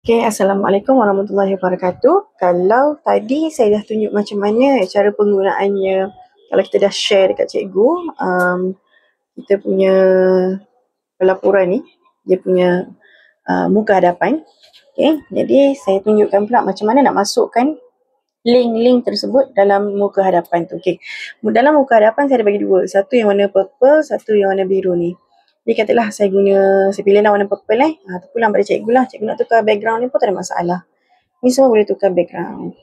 Okay, Assalamualaikum warahmatullahi wabarakatuh. Kalau tadi saya dah tunjuk macam mana cara penggunaannya, kalau kita dah share dekat cikgu, kita punya pelaporan ni, dia punya muka hadapan. Okay, jadi saya tunjukkan pula macam mana nak masukkan link-link tersebut dalam muka hadapan tu. Okay, dalam muka hadapan saya ada bagi dua. Satu yang warna purple, satu yang warna biru ni. Jadi katalah saya pilihlah warna purple tu pulang pada cikgu lah. Cikgu nak tukar background ni pun tak ada masalah. Ni semua boleh tukar background.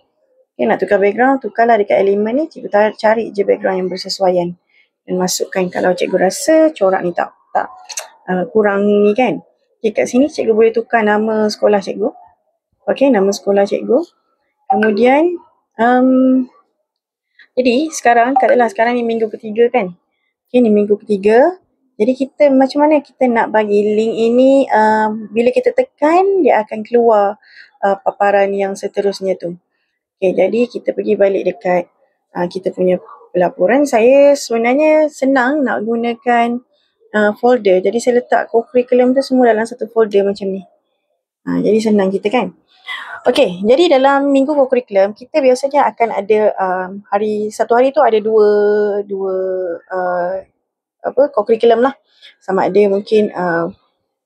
Okay, nak tukar background, tukarlah dekat elemen ni. Cikgu cari je background yang bersesuaian. Dan masukkan kalau cikgu rasa corak ni tak kurang ni kan. Okay, kat sini cikgu boleh tukar nama sekolah cikgu. Okay, nama sekolah cikgu. Kemudian, jadi katalah sekarang ni minggu ketiga kan. Okay, ni minggu ketiga. Jadi kita macam mana kita nak bagi link ini, bila kita tekan dia akan keluar paparan yang seterusnya tu. Okay, jadi kita pergi balik dekat kita punya pelaporan. Saya sebenarnya senang nak gunakan folder. Jadi saya letak co-curriculum tu semua dalam satu folder macam ni. Jadi senang kita kan. Okay, jadi dalam minggu co-curriculum kita biasanya akan ada satu hari tu ada dua co-curriculum lah. Sama ada mungkin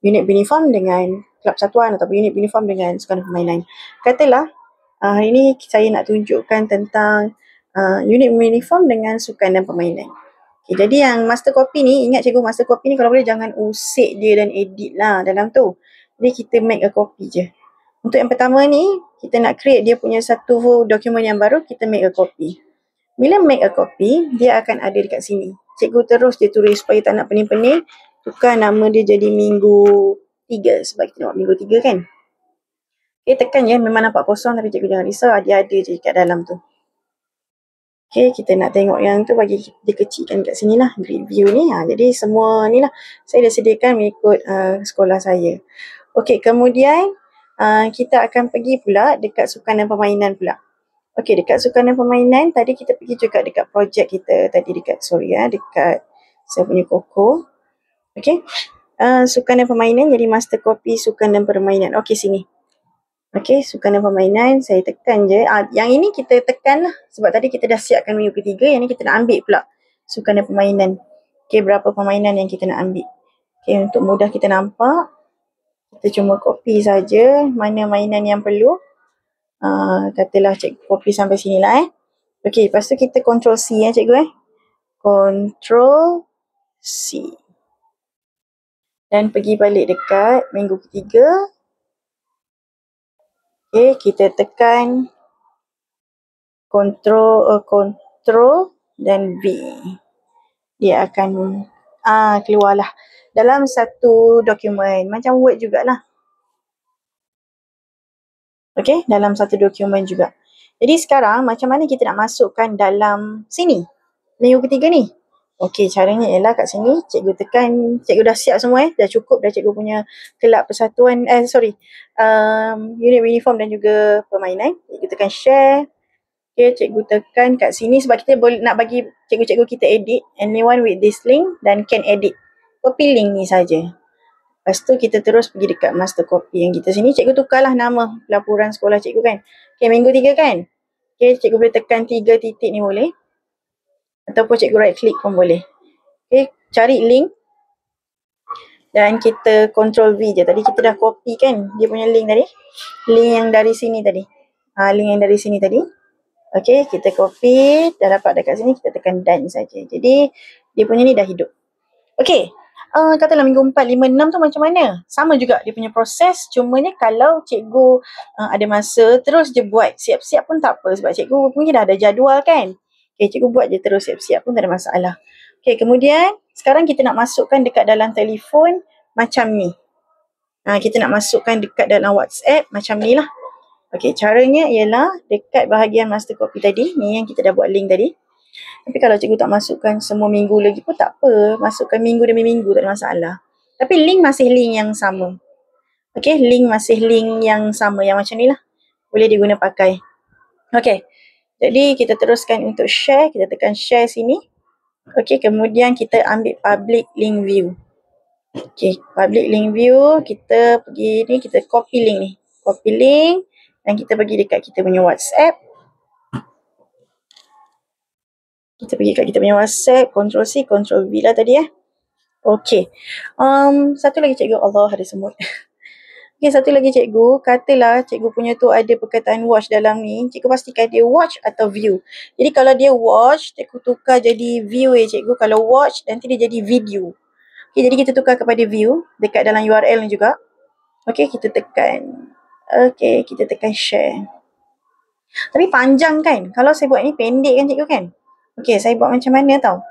unit uniform dengan kelab satuan ataupun unit uniform dengan sukan permainan. Katalah hari ini saya nak tunjukkan tentang unit uniform dengan sukan dan permainan. Okay, jadi yang master copy ni, ingat cikgu master copy ni kalau boleh jangan usik dia dan edit lah dalam tu. Jadi kita make a copy je. Untuk yang pertama ni, kita nak create dia punya satu dokumen yang baru, kita make a copy. Bila make a copy, dia akan ada dekat sini. Cikgu terus dia tulis supaya tak nak pening-pening, tukar nama dia jadi minggu 3 sebab kita nak minggu 3 kan. Okay, tekan je, memang nampak kosong tapi cikgu jangan risau, dia ada je kat dalam tu. Okay, kita nak tengok yang tu bagi dia kecilkan kat sini lah, grid view ni. Jadi semua ni lah, saya dah sediakan mengikut sekolah saya. Okay, kemudian kita akan pergi pula dekat sukan dan permainan pula. Okay, dekat sukan dan permainan, tadi kita pergi juga dekat projek kita. Tadi dekat saya punya Koko. Okay, sukan dan permainan jadi master copy sukan dan permainan. Okay, sini. Okay, sukan dan permainan, saya tekan je. Yang ini kita tekan lah. Sebab tadi kita dah siapkan minggu ketiga, yang ni kita nak ambil pula sukan dan permainan. Okay, berapa permainan yang kita nak ambil. Okay, untuk mudah kita nampak, kita cuma copy saja mana mainan yang perlu. Katalah cikgu copy sampai sini lah Okay, lepas tu kita Ctrl C cikgu Ctrl C. Dan pergi balik dekat minggu ketiga. Okay, kita tekan Ctrl dan V. Dia akan keluarlah dalam satu dokumen. Macam Word jugalah. Okay, dalam satu dokumen juga. Jadi sekarang macam mana kita nak masukkan dalam sini, minggu ketiga ni. Okay, caranya ialah kat sini, cikgu tekan, cikgu dah siap semua dah cukup dah cikgu punya kelab persatuan, unit uniform dan juga permainan. Cikgu tekan share. Okay, cikgu tekan kat sini sebab kita boleh nak bagi cikgu-cikgu kita edit. Anyone with this link dan can edit. Copy link ni saja. Lepas tu kita terus pergi dekat master copy yang kita sini. Cikgu tukarlah nama laporan sekolah cikgu kan. Okay, minggu 3 kan. Okay, cikgu boleh tekan 3 titik ni boleh. Ataupun cikgu right click pun boleh. Okay, cari link. Dan kita Ctrl V je. Tadi kita dah copy kan dia punya link tadi. Link yang dari sini tadi. Link yang dari sini tadi. Okay, kita copy. Dah dapat dekat sini, kita tekan done saja. Jadi, dia punya ni dah hidup. Okay. Katalah minggu 4, 5, 6 tu macam mana? Sama juga dia punya proses. Cumanya kalau cikgu ada masa, terus je buat siap-siap pun tak apa. Sebab cikgu mungkin dah ada jadual kan. Okay, cikgu buat je terus siap-siap pun tak ada masalah. Okay, kemudian sekarang kita nak masukkan dekat dalam telefon macam ni. Kita nak masukkan dekat dalam WhatsApp macam ni lah. Okay, caranya ialah dekat bahagian master copy tadi. Ni yang kita dah buat link tadi. Tapi kalau cikgu tak masukkan semua minggu lagi pun tak apa. Masukkan minggu demi minggu tak ada masalah. Tapi link masih link yang sama. Okay, link masih link yang sama. Yang macam ni lah. Boleh diguna pakai. Okay, jadi kita teruskan untuk share. Kita tekan share sini. Okay, kemudian kita ambil public link view. Okay, public link view. Kita pergi ni, kita copy link ni. copy link dan kita pergi dekat kita punya WhatsApp. Kita pergi kat kita punya WhatsApp, Ctrl C, Ctrl V lah tadi Okey. Satu lagi cikgu, Allah ada semut. Okey, satu lagi cikgu, katalah cikgu punya tu ada perkataan watch dalam ni, cikgu pastikan dia watch atau view. Jadi kalau dia watch, cikgu tukar jadi view cikgu. Kalau watch, nanti dia jadi video. Okey, jadi kita tukar kepada view dekat dalam URL ni juga. Okey, kita tekan. Okey, kita tekan share. Tapi panjang kan? Kalau saya buat ni pendek kan cikgu kan? Okey, saya buat macam mana tau?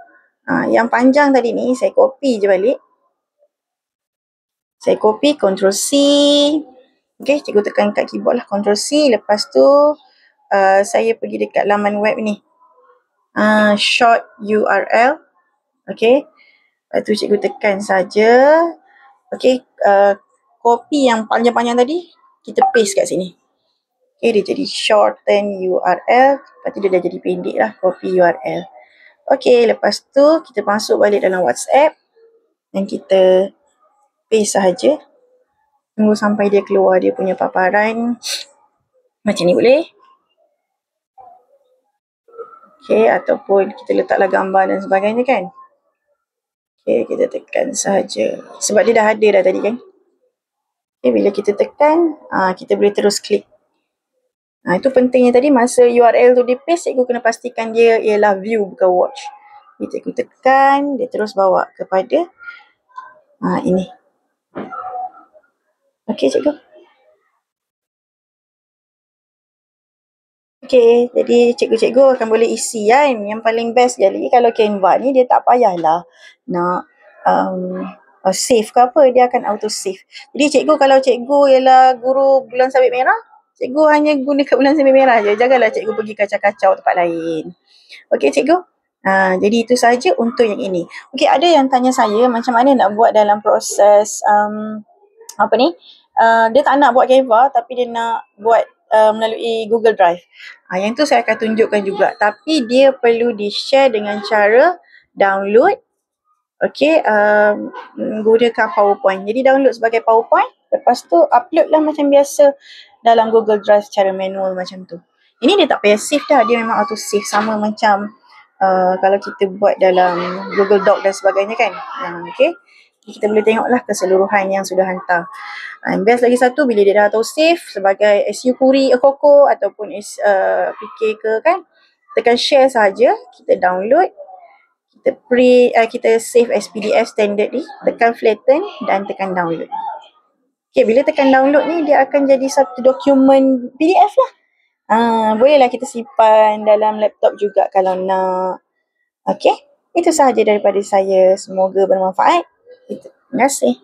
Yang panjang tadi ni, saya copy je balik. Saya copy, Ctrl C. Okay, cikgu tekan kat keyboard lah, Ctrl C. Lepas tu, saya pergi dekat laman web ni. Short URL. Okay. Lepas tu cikgu tekan saja. Okay, copy yang panjang-panjang tadi, kita paste kat sini. Okay, dia jadi shorten URL. Lepas tu dia dah jadi pendek lah, copy URL. Okay, lepas tu kita masuk balik dalam WhatsApp. Dan kita paste sahaja. Tunggu sampai dia keluar dia punya paparan. Macam ni boleh. Okay, ataupun kita letaklah gambar dan sebagainya kan. Okay, kita tekan sahaja. Sebab dia dah ada dah tadi kan. Okay, bila kita tekan, kita boleh terus klik. Itu pentingnya tadi masa URL tu di paste, cikgu kena pastikan dia ialah view bukan watch. Cikgu tekan, dia terus bawa kepada ini. Okay, cikgu. Okay, jadi cikgu-cikgu akan boleh isi kan. Yang paling best jadi kalau Canva ni dia tak payahlah nak save ke apa, dia akan auto save. Jadi cikgu kalau cikgu ialah guru bulan sabit merah, cikgu hanya gunakan bulan sabit merah je. Janganlah cikgu pergi kacau-kacau tempat lain. Okay cikgu. Jadi itu sahaja untuk yang ini. Okay, ada yang tanya saya macam mana nak buat dalam proses dia tak nak buat Canva tapi dia nak buat melalui Google Drive. Yang tu saya akan tunjukkan juga. Tapi dia perlu di-share dengan cara download. Okay, gunakan PowerPoint. Jadi download sebagai PowerPoint. Lepas tu upload lah macam biasa dalam Google Drive secara manual macam tu. Ini dia tak payah save dah. Dia memang auto save. Sama macam kalau kita buat dalam Google Doc dan sebagainya kan. Okay. Kita boleh tengoklah keseluruhan yang sudah hantar. Best lagi satu, bila dia dah auto save sebagai SU Query, Coco ataupun PK ke kan, tekan share saja, kita download, kita save as PDF standard ni, tekan flatten dan tekan download. Okay, bila tekan download ni, dia akan jadi satu dokumen PDF lah. Bolehlah kita simpan dalam laptop juga kalau nak. Okay, itu sahaja daripada saya. Semoga bermanfaat. Terima kasih.